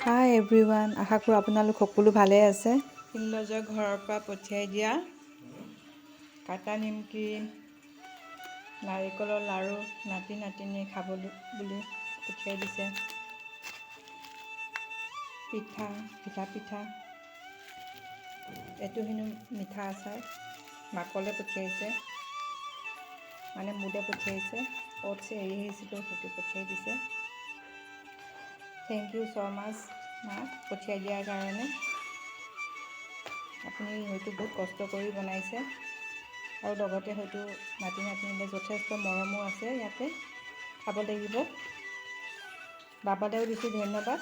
হাই everyone, আশা কৰোঁ আপোনালোক সকলো ভালে আছে। হিমলজৰ ঘৰৰ পৰা পঠিয়াই দিয়া কাটা নিমকি, নাৰিকলৰ লাড়ু নাতি নাতিনীয়ে খাবলৈ বুলি পঠিয়াই দিছে। পিঠা, ঘিলা পিঠা, এইটো হেনো মিঠা আচাৰ মাকলে পঠিয়াইছে, মানে মোলৈ পঠিয়াইছে। অ'টছ এৰি আহিছিলোঁ, সেইটো পঠিয়াই দিছে। থেংক ইউ ছ' মাছ মা, পঠিয়াই দিয়াৰ কাৰণে। আপুনি হয়তো বহুত কষ্ট কৰি বনাইছে, আৰু লগতে হয়তো নাতি নাতিনীলৈ যথেষ্ট মৰমো আছে। ইয়াতে খাব লাগিব। বাবালৈও দিছোঁ ধন্যবাদ।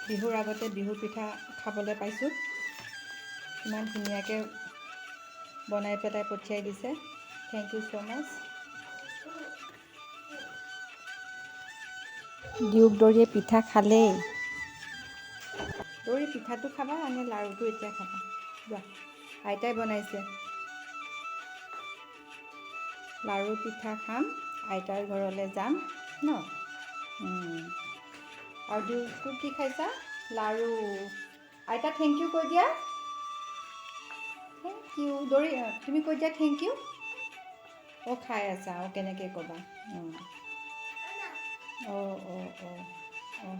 বিহুৰ আগতে বিহু পিঠা খাবলৈ পাইছোঁ। ইমান ধুনীয়াকৈ বনাই পেলাই পঠিয়াই দিছে। থেংক ইউ ছ' মাছ। দিয়ক দৌৰিয়ে পিঠা খালেই। দৌৰি পিঠাটো খাবা নে লাড়ুটো এতিয়া খাবা? যোৱা, আইতাই বনাইছে। লাড়ু পিঠা খাম, আইতাৰ ঘৰলৈ যাম ন। আৰু দিয়কটো কি খাইছা? লাড়ু। আইতা থেংক ইউ কৈ দিয়া। Thank you. দৌৰি তুমি কৈ দিয়া থেংক ইউ। অঁ, খাই আছা, অঁ কেনেকৈ ক'বা? অঁ অঁ অঁ অঁ অঁ।